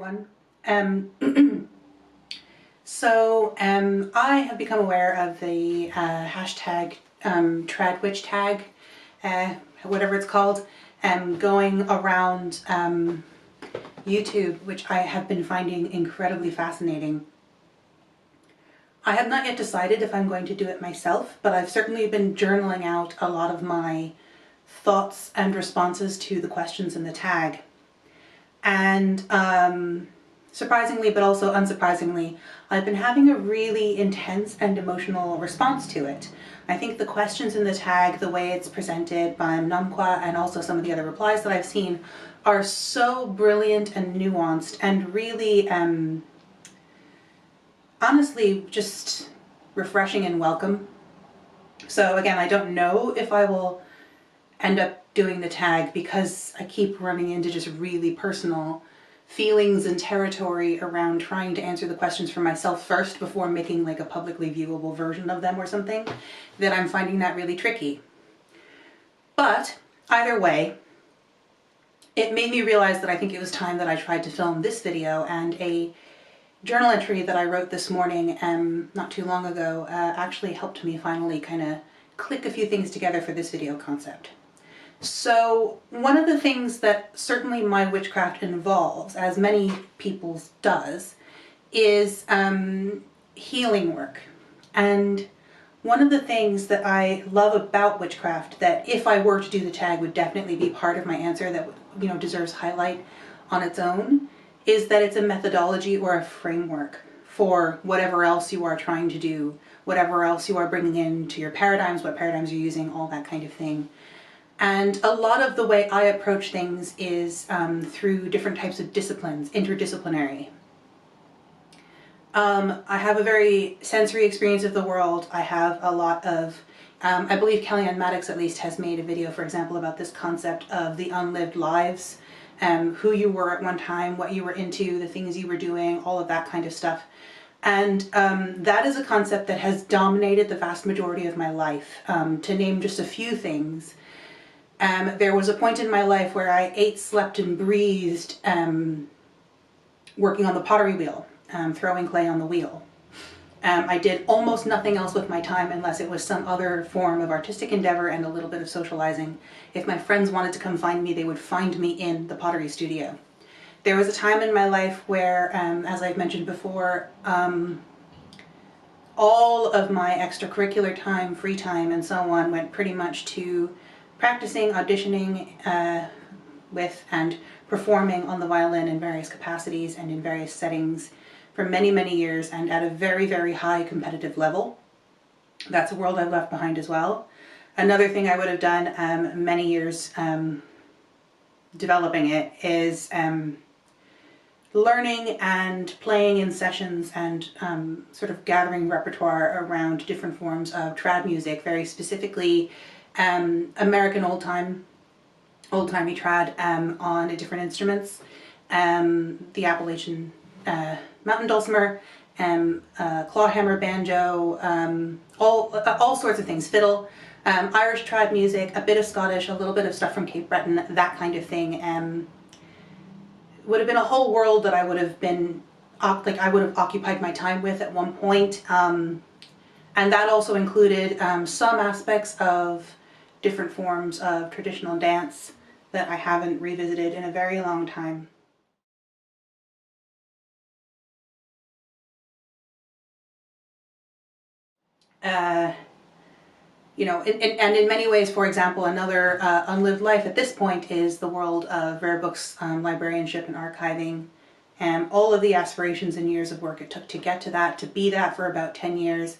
everyone. I have become aware of the hashtag tradwitch tag, whatever it's called, going around YouTube, which I have been finding incredibly fascinating. I have not yet decided if I'm going to do it myself, but I've certainly been journaling out a lot of my thoughts and responses to the questions in the tag. And surprisingly, but also unsurprisingly, I've been having a really intense and emotional response to it. I think the questions in the tag, the way it's presented by Namqua and also some of the other replies that I've seen, are so brilliant and nuanced and really, honestly, just refreshing and welcome. So again, I don't know if I will end up doing the tag because I keep running into just really personal feelings and territory around trying to answer the questions for myself first before making like a publicly viewable version of them or something, that I'm finding that really tricky. But either way, it made me realize that I think it was time that I tried to film this video, and a journal entry that I wrote this morning not too long ago actually helped me finally kind of click a few things together for this video concept. So one of the things that certainly my witchcraft involves, as many people's does, is healing work. And one of the things that I love about witchcraft, that if I were to do the tag would definitely be part of my answer, that deserves highlight on its own, is that it's a methodology or a framework for whatever else you are trying to do, whatever else you are bringing into your paradigms, what paradigms you're using, all that kind of thing. And a lot of the way I approach things is through different types of disciplines, interdisciplinary. I have a very sensory experience of the world. I have a lot of, I believe Kellyanne Maddox at least has made a video, for example, about this concept of the unlived lives, who you were at one time, what you were into, the things you were doing, all of that kind of stuff. And that is a concept that has dominated the vast majority of my life. To name just a few things, there was a point in my life where I ate, slept, and breathed working on the pottery wheel, throwing clay on the wheel. I did almost nothing else with my time unless it was some other form of artistic endeavor and a little bit of socializing. If my friends wanted to come find me, they would find me in the pottery studio. There was a time in my life where, as I've mentioned before, all of my extracurricular time, free time, and so on went pretty much to practicing, auditioning with and performing on the violin in various capacities and in various settings for many, many years, and at a very, very high competitive level. That's a world I've left behind as well. Another thing I would have done many years developing it is learning and playing in sessions and sort of gathering repertoire around different forms of trad music, very specifically American old-timey trad on different instruments, the Appalachian mountain dulcimer, clawhammer, banjo, all sorts of things, fiddle, Irish trad music, a bit of Scottish, a little bit of stuff from Cape Breton, that kind of thing. Would have been a whole world that I would have been, I would have occupied my time with at one point. And that also included some aspects of different forms of traditional dance that I haven't revisited in a very long time. And in many ways, for example, another unlived life at this point is the world of rare books, librarianship and archiving, and all of the aspirations and years of work it took to get to that, to be that for about 10 years.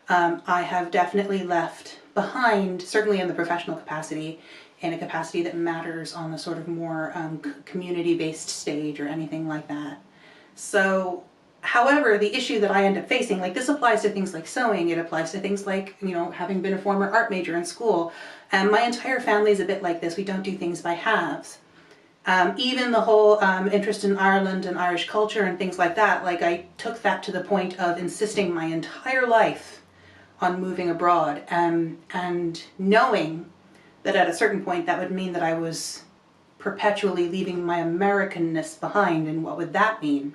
I have definitely left behind, certainly in the professional capacity, in a capacity that matters on the sort of more community-based stage or anything like that. So, however, the issue that I end up facing, like this applies to things like sewing, it applies to things like, having been a former art major in school. My entire family is a bit like this. We don't do things by halves. Even the whole interest in Ireland and Irish culture and things like that, like I took that to the point of insisting my entire life on moving abroad, and knowing that at a certain point that would mean that I was perpetually leaving my Americanness behind, and what would that mean?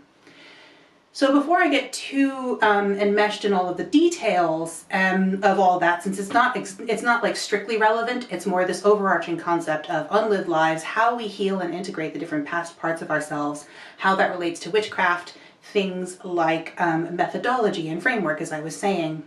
So before I get too enmeshed in all of the details of all that, since it's not like strictly relevant, it's more this overarching concept of unlived lives, how we heal and integrate the different past parts of ourselves, how that relates to witchcraft, things like methodology and framework, as I was saying,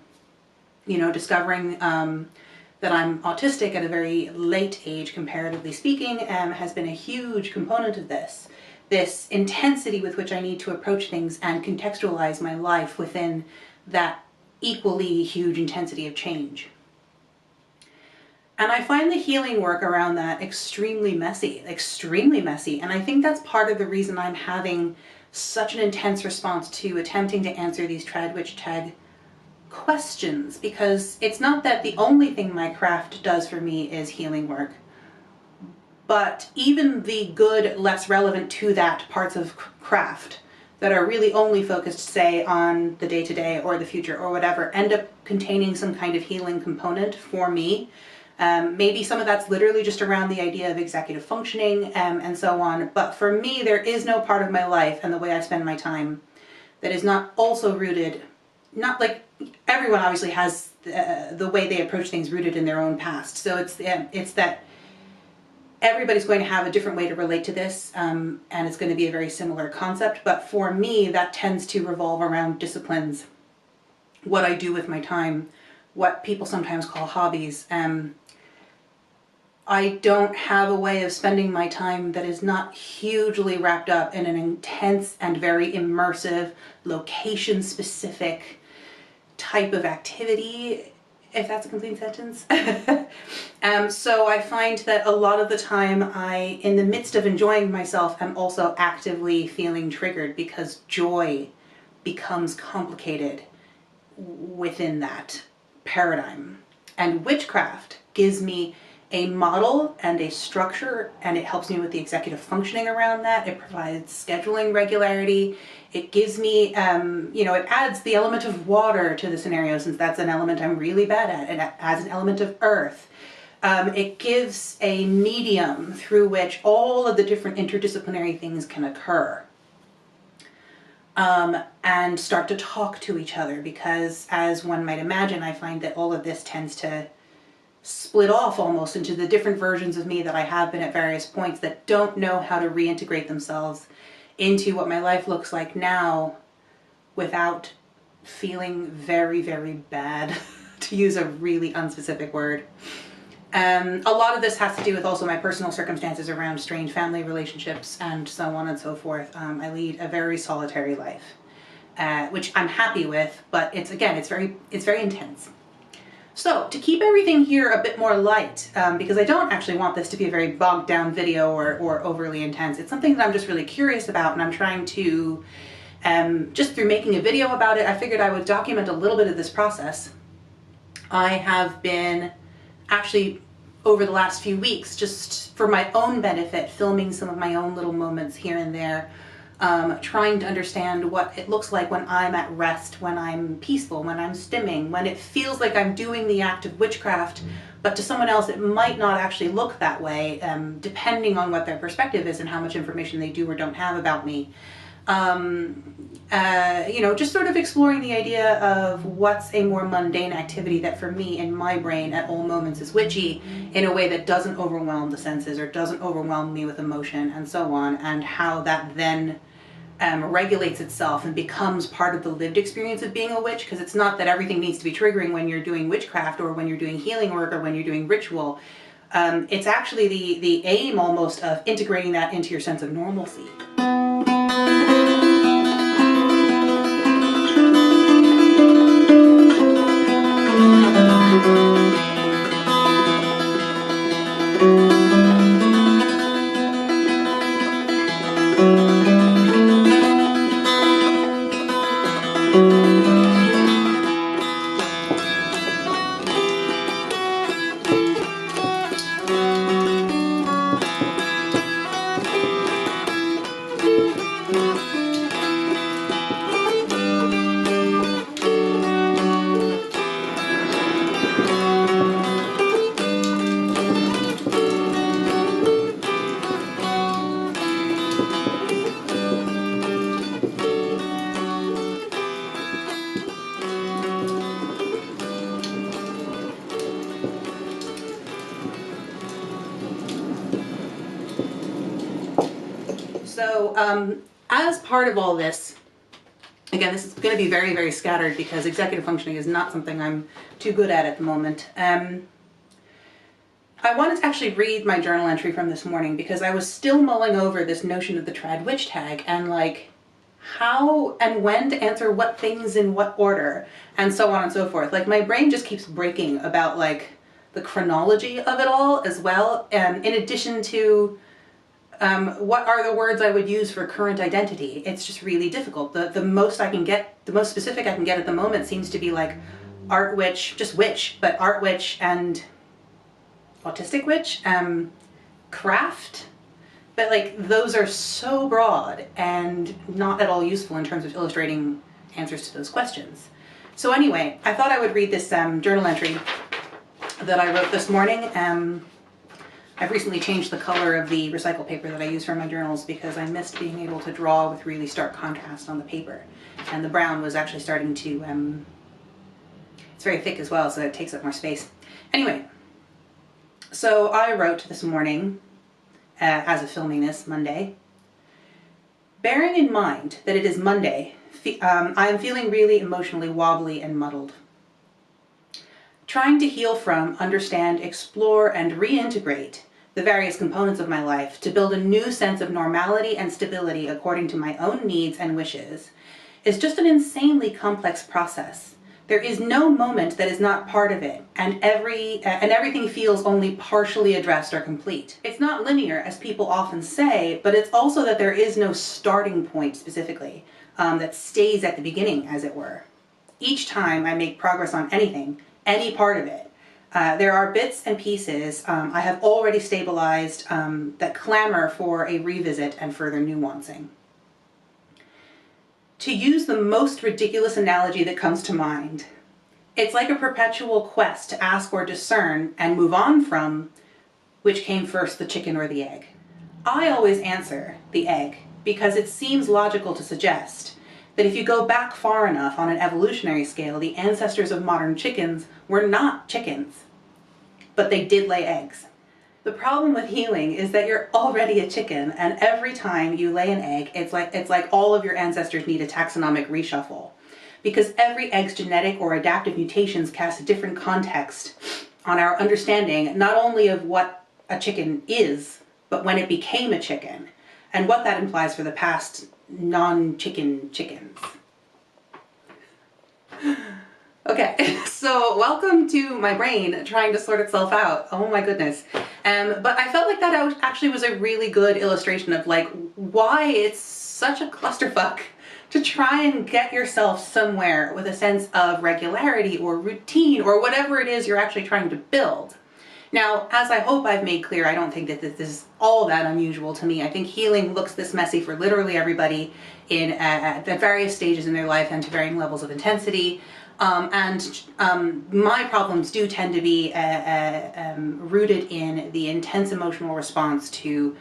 you know, discovering that I'm autistic at a very late age, comparatively speaking, has been a huge component of this. This intensity with which I need to approach things and contextualize my life within that equally huge intensity of change. And I find the healing work around that extremely messy. And I think that's part of the reason I'm having such an intense response to attempting to answer these trad witch tag questions, because it's not that the only thing my craft does for me is healing work. But even the good, less relevant to that parts of craft that are really only focused, say, on the day-to-day or the future or whatever, end up containing some kind of healing component for me. Maybe some of that's literally just around the idea of executive functioning and so on. But for me, there is no part of my life and the way I spend my time that is not also rooted, not like everyone obviously has the way they approach things rooted in their own past. So it's that everybody's going to have a different way to relate to this, and it's going to be a very similar concept. But for me, that tends to revolve around disciplines, what I do with my time, what people sometimes call hobbies. I don't have a way of spending my time that is not hugely wrapped up in an intense and very immersive, location-specific type of activity, if that's a complete sentence. So I find that a lot of the time in the midst of enjoying myself, I'm also actively feeling triggered because joy becomes complicated within that paradigm. And witchcraft gives me a model and a structure, and it helps me with the executive functioning around that. It provides scheduling regularity. It gives me, you know, it adds the element of water to the scenario, since that's an element I'm really bad at. It adds an element of earth. It gives a medium through which all of the different interdisciplinary things can occur. And start to talk to each other, because as one might imagine, I find that all of this tends to split off almost into the different versions of me that I have been at various points that don't know how to reintegrate themselves into what my life looks like now without feeling very, very bad, to use a really unspecific word. A lot of this has to do with also my personal circumstances around strained family relationships and so on and so forth. I lead a very solitary life, which I'm happy with, but it's very intense. So to keep everything here a bit more light, because I don't actually want this to be a very bogged down video or overly intense. It's something that I'm just really curious about, and I'm trying to, just through making a video about it, I figured I would document a little bit of this process. I have been actually, over the last few weeks, just for my own benefit, filming some of my own little moments here and there, trying to understand what it looks like when I'm at rest, when I'm peaceful, when I'm stimming, when it feels like I'm doing the act of witchcraft, but to someone else it might not actually look that way, depending on what their perspective is and how much information they do or don't have about me. You know, just sort of exploring the idea of what's a more mundane activity that for me in my brain at all moments is witchy, in a way that doesn't overwhelm the senses or doesn't overwhelm me with emotion and so on, and how that then regulates itself and becomes part of the lived experience of being a witch. Because it's not that everything needs to be triggering when you're doing witchcraft or when you're doing healing work or when you're doing ritual. It's actually the aim almost of integrating that into your sense of normalcy. as part of all this, again, this is going to be very, very scattered because executive functioning is not something I'm too good at the moment. I wanted to actually read my journal entry from this morning because I was still mulling over this notion of the trad witch tag and like how and when to answer what things in what order and so on and so forth. Like my brain just keeps breaking about like the chronology of it all as well. And in addition to what are the words I would use for current identity? It's just really difficult. The most I can get, the most specific I can get at the moment seems to be like art witch, just witch, but art witch and autistic witch, craft. But like those are so broad and not at all useful in terms of illustrating answers to those questions. So anyway, I thought I would read this journal entry that I wrote this morning. I've recently changed the color of the recycle paper that I use for my journals because I missed being able to draw with really stark contrast on the paper. And the brown was actually starting to, it's very thick as well, so it takes up more space. Anyway, so I wrote this morning, as of filming this, Monday. Bearing in mind that it is Monday, I am feeling really emotionally wobbly and muddled. Trying to heal from, understand, explore, and reintegrate the various components of my life to build a new sense of normality and stability according to my own needs and wishes is just an insanely complex process. There is no moment that is not part of it, and everything feels only partially addressed or complete. It's not linear, as people often say, but it's also that there is no starting point specifically that stays at the beginning, as it were. Each time I make progress on anything, any part of it, there are bits and pieces I have already stabilized that clamor for a revisit and further nuancing. To use the most ridiculous analogy that comes to mind, it's like a perpetual quest to ask or discern and move on from which came first, the chicken or the egg. I always answer the egg because it seems logical to suggest that if you go back far enough on an evolutionary scale, the ancestors of modern chickens were not chickens, but they did lay eggs. The problem with healing is that you're already a chicken, and every time you lay an egg, it's like all of your ancestors need a taxonomic reshuffle, because every egg's genetic or adaptive mutations cast a different context on our understanding not only of what a chicken is, but when it became a chicken, and what that implies for the past non-chicken chickens. Okay, so welcome to my brain trying to sort itself out. Oh my goodness. But I felt like that actually was a really good illustration of like why it's such a clusterfuck to try and get yourself somewhere with a sense of regularity or routine or whatever it is you're actually trying to build. Now, as I hope I've made clear, I don't think that this is all that unusual to me. I think healing looks this messy for literally everybody at various stages in their life and to varying levels of intensity. My problems do tend to be rooted in the intense emotional response to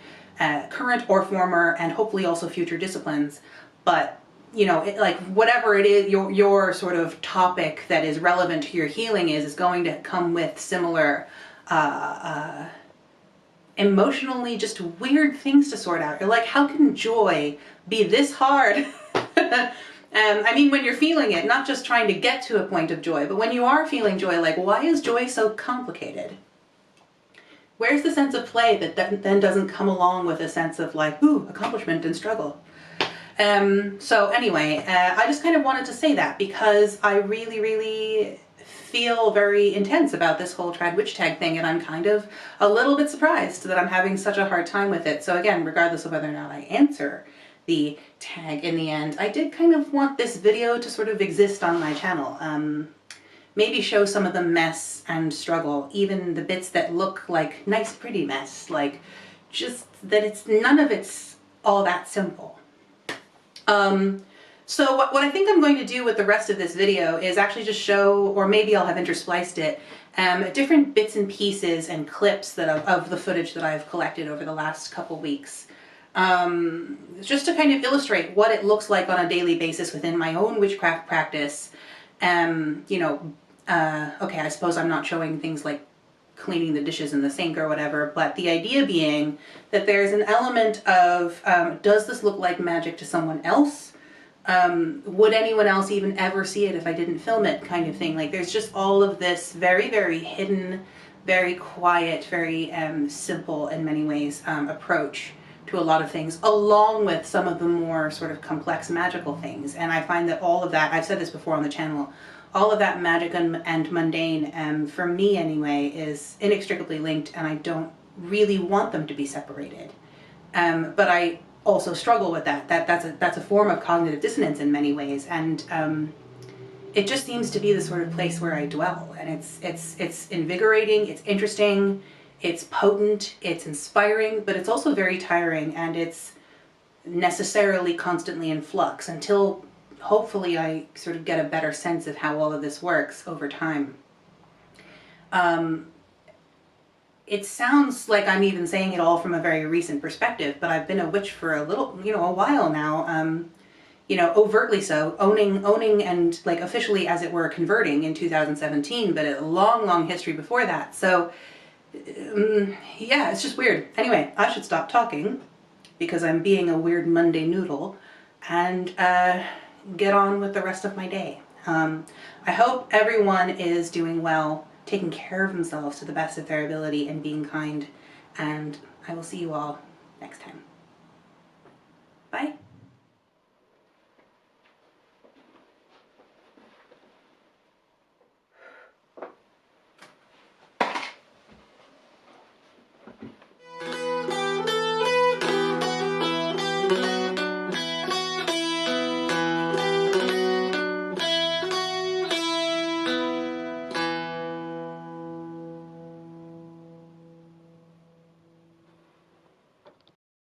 current or former and hopefully also future disciplines. But you know, like whatever it is, your sort of topic that is relevant to your healing is going to come with similar emotionally just weird things to sort out. You're like, how can joy be this hard? I mean, when you're feeling it, not just trying to get to a point of joy, but when you are feeling joy, like, why is joy so complicated? Where's the sense of play that then doesn't come along with a sense of like, ooh, accomplishment and struggle? So anyway, I just kind of wanted to say that because I really, really feel very intense about this whole trad witch tag thing, and I'm kind of a little bit surprised that I'm having such a hard time with it. So again, regardless of whether or not I answer the tag in the end, I did kind of want this video to sort of exist on my channel. Maybe show some of the mess and struggle, even the bits that look like nice pretty mess, like just that none of it's all that simple. So what I think I'm going to do with the rest of this video is actually just show, or maybe I'll have interspliced it, different bits and pieces and clips of the footage that I've collected over the last couple weeks. Just to kind of illustrate what it looks like on a daily basis within my own witchcraft practice. You know, okay, I suppose I'm not showing things like cleaning the dishes in the sink or whatever, but the idea being that there's an element of, does this look like magic to someone else? Would anyone else even ever see it if I didn't film it, kind of thing. Like, there's just all of this very, very hidden, very quiet, very simple in many ways approach to a lot of things, along with some of the more sort of complex magical things. And I find that all of that, I've said this before on the channel, all of that magic and mundane, for me anyway, is inextricably linked, and I don't really want them to be separated. But I also struggle with that. That's a form of cognitive dissonance in many ways, and it just seems to be the sort of place where I dwell. And it's invigorating, it's interesting, it's potent, it's inspiring, but it's also very tiring, and it's necessarily constantly in flux until hopefully I sort of get a better sense of how all of this works over time. It sounds like I'm even saying it all from a very recent perspective, but I've been a witch for a little, a while now. Overtly so, owning and like officially, as it were, converting in 2017, but a long, long history before that. So yeah, it's just weird. Anyway, I should stop talking because I'm being a weird Monday noodle and get on with the rest of my day. I hope everyone is doing well, taking care of themselves to the best of their ability, and being kind. And I will see you all next time. Bye.